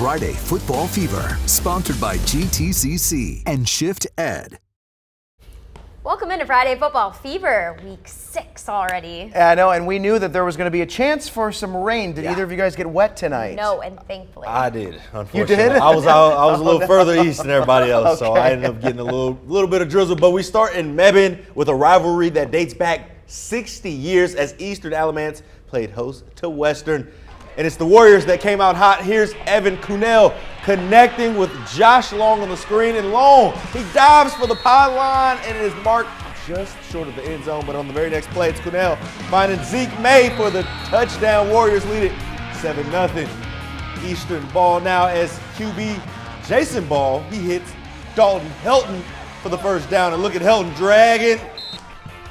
Friday Football Fever, sponsored by GTCC and Shift Ed. Welcome into Friday Football Fever, week 6 already. I know, and we knew that there was going to be a chance for some rain. Did either of you guys get wet tonight? No, and thankfully. I did, unfortunately. You did? I was a little further east than everybody else, so I ended up getting a little bit of drizzle. But we start in Mebane with a rivalry that dates back 60 years as Eastern Alamance played host to Western. And it's the Warriors that came out hot. Here's Evan Kuhnel connecting with Josh Long on the screen. And Long, he dives for the pylon and it is marked just short of the end zone. But on the very next play, it's Kuhnel finding Zeke May for the touchdown. Warriors lead it 7-0. Eastern ball now as QB Jason Ball, he hits Dalton Helton for the first down. And look at Helton dragging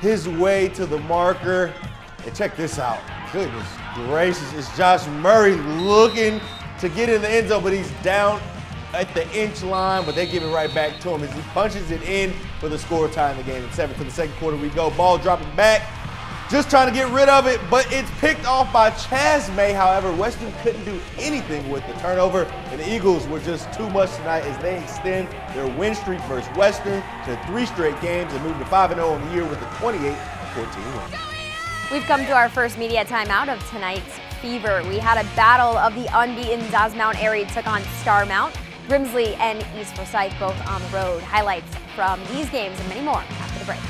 his way to the marker. And check this out. Goodness gracious, it's Josh Murray looking to get in the end zone, but he's down at the inch line, but they give it right back to him as he punches it in for the score, tying the game at 7. To the second quarter we go. Ball dropping back, just trying to get rid of it, but it's picked off by Chaz May. However, Western couldn't do anything with the turnover, and the Eagles were just too much tonight as they extend their win streak versus Western to 3 straight games and move to 5-0 on the year with a 28-14 win. We've come to our first media timeout of tonight's Fever. We had a battle of the unbeaten Mount Airy took on Starmount. Grimsley and East Forsyth both on the road. Highlights from these games and many more after the break.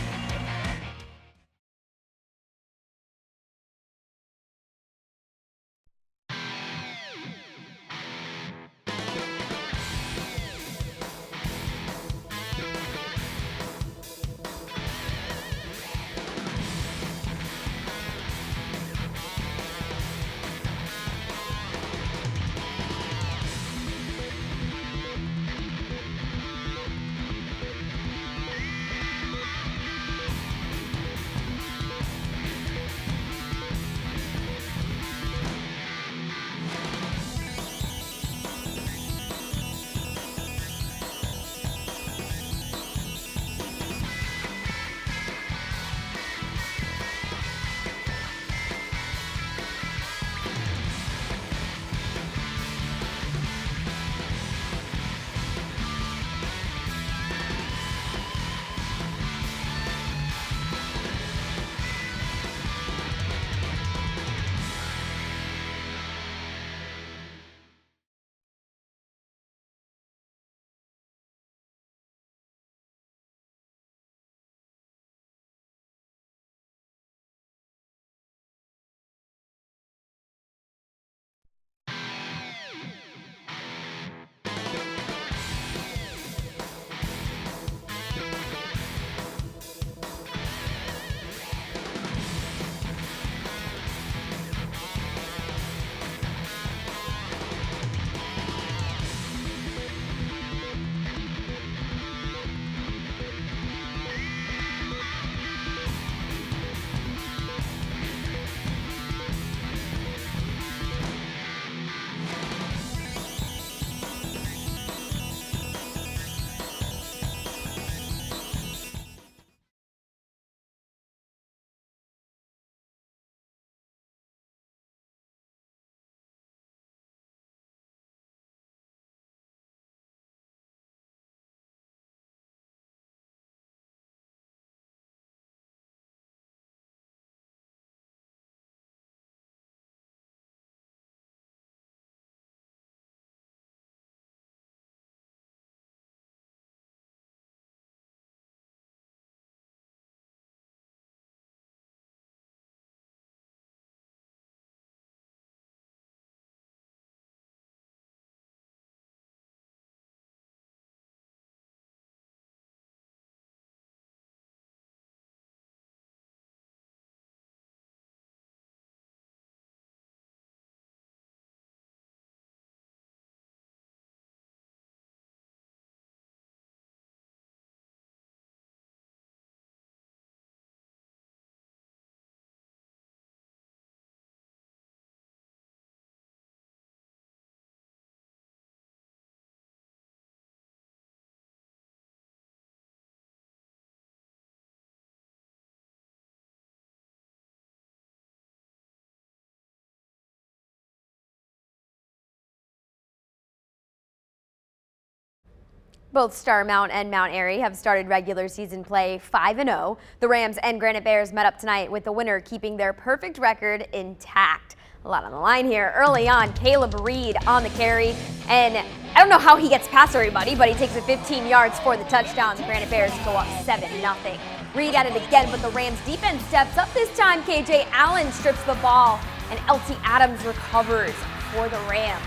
Both Starmount and Mount Airy have started regular season play 5-0. The Rams and Granite Bears met up tonight with the winner keeping their perfect record intact. A lot on the line here. Early on, Caleb Reed on the carry, and I don't know how he gets past everybody, but he takes it 15 yards for the touchdown. The Granite Bears go up 7-0. Reed at it again, but the Rams defense steps up this time. KJ Allen strips the ball, and LT Adams recovers for the Rams.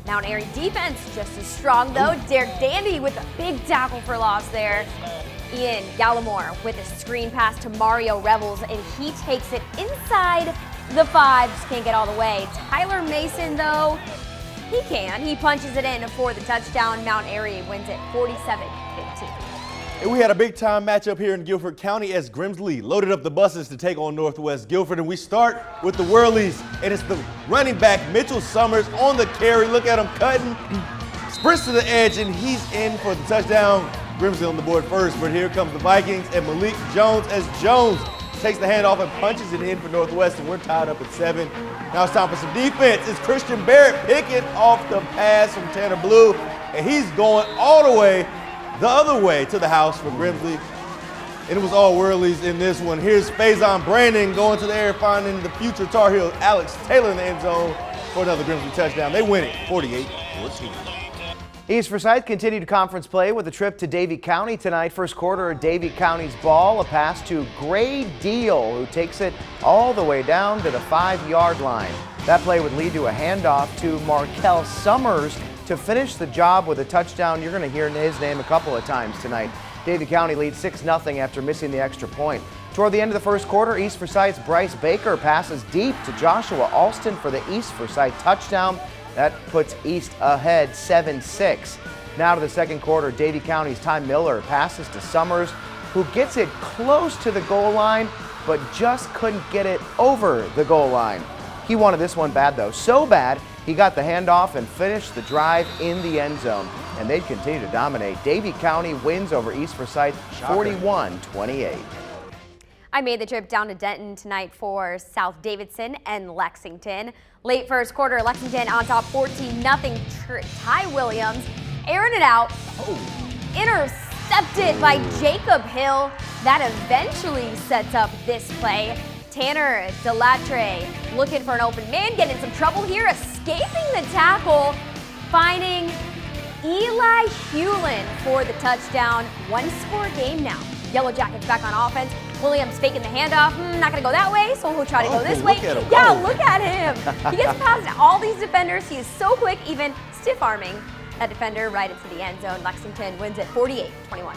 Mount Airy defense just as strong though. Derek Dandy with a big tackle for loss there. Ian Gallimore with a screen pass to Mario Revels, and he takes it inside the 5. Just can't get all the way. Tyler Mason though, he can. He punches it in for the touchdown. Mount Airy wins it 47-15. And we had a big-time matchup here in Guilford County as Grimsley loaded up the buses to take on Northwest Guilford. And we start with the Whirlies, and it's the running back, Mitchell Summers, on the carry. Look at him cutting, sprints to the edge, and he's in for the touchdown. Grimsley on the board first, but here comes the Vikings and Malik Jones as Jones takes the handoff and punches it in for Northwest, and we're tied up at 7. Now it's time for some defense. It's Christian Barrett picking off the pass from Tanner Blue, and he's going all the way the other way to the house for Grimsley. And it was all Whirlies in this one. Here's Faison Brandon going to the air, finding the future Tar Heel Alex Taylor in the end zone for another Grimsley touchdown. They win it 48-14. East Forsyth continued conference play with a trip to Davie County tonight. First quarter, Davie County's ball, a pass to Gray Deal, who takes it all the way down to the 5-yard line. That play would lead to a handoff to Markel Summers to finish the job with a touchdown. You're going to hear his name a couple of times tonight. Davie County leads 6-0 after missing the extra point. Toward the end of the first quarter, East Forsyth's Bryce Baker passes deep to Joshua Alston for the East Forsyth touchdown. That puts East ahead 7-6. Now to the second quarter, Davie County's Ty Miller passes to Summers, who gets it close to the goal line, but just couldn't get it over the goal line. He wanted this one bad though, so bad he got the handoff and finished the drive in the end zone. And they'd continue to dominate. Davie County wins over East Forsyth 41-28. I made the trip down to Denton tonight for South Davidson and Lexington. Late first quarter, Lexington on top 14-0. Ty Williams airing it out. Intercepted by Jacob Hill. That eventually sets up this play. Tanner Delatre looking for an open man, getting in some trouble here, escaping the tackle, finding Eli Hewlin for the touchdown. One-score game now. Yellow Jackets back on offense. Williams faking the handoff. Not going to go that way, so he'll try to go this way. Yeah, look at him. He gets past all these defenders. He is so quick, even stiff-arming that defender right into the end zone. Lexington wins it 48-21.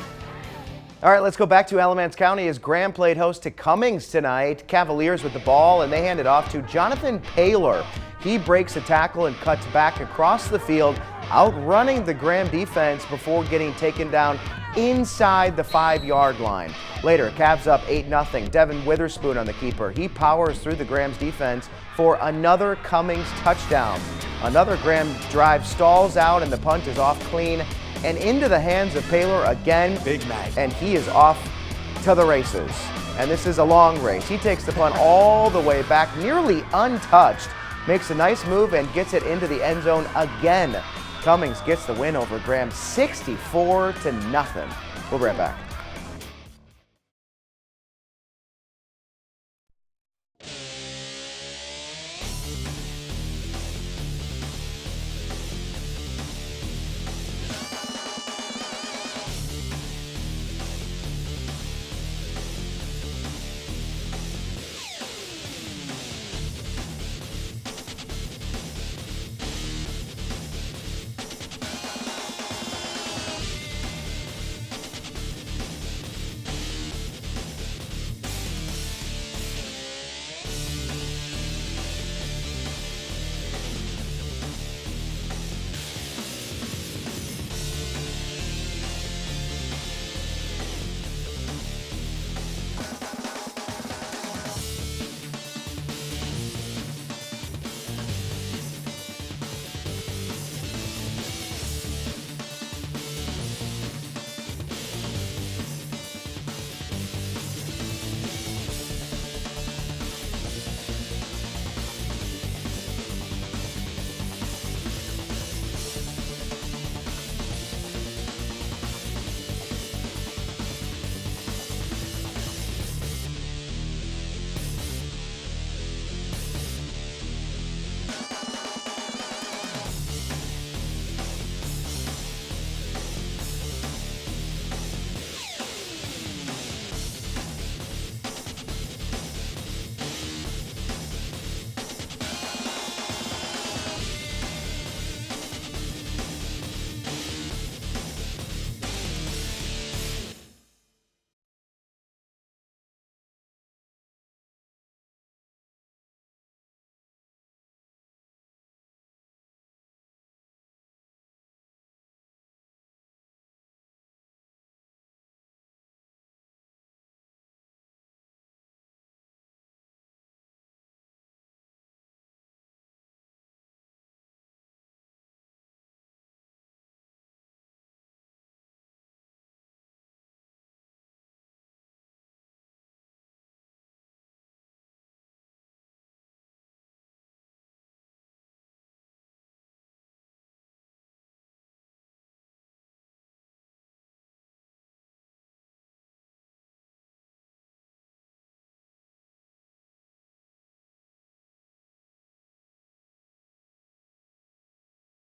All right, let's go back to Alamance County as Graham played host to Cummings tonight. Cavaliers with the ball, and they hand it off to Jonathan Paylor. He breaks a tackle and cuts back across the field, outrunning the Graham defense before getting taken down inside the 5-yard line. Later, Cavs up 8-0. Devin Witherspoon on the keeper. He powers through the Grahams defense for another Cummings touchdown. Another Graham drive stalls out, and the punt is off clean and into the hands of Paylor again. Big night. And he is off to the races. And this is a long race. He takes the punt all the way back, nearly untouched, makes a nice move and gets it into the end zone again. Cummings gets the win over Graham 64-0. We'll be right back.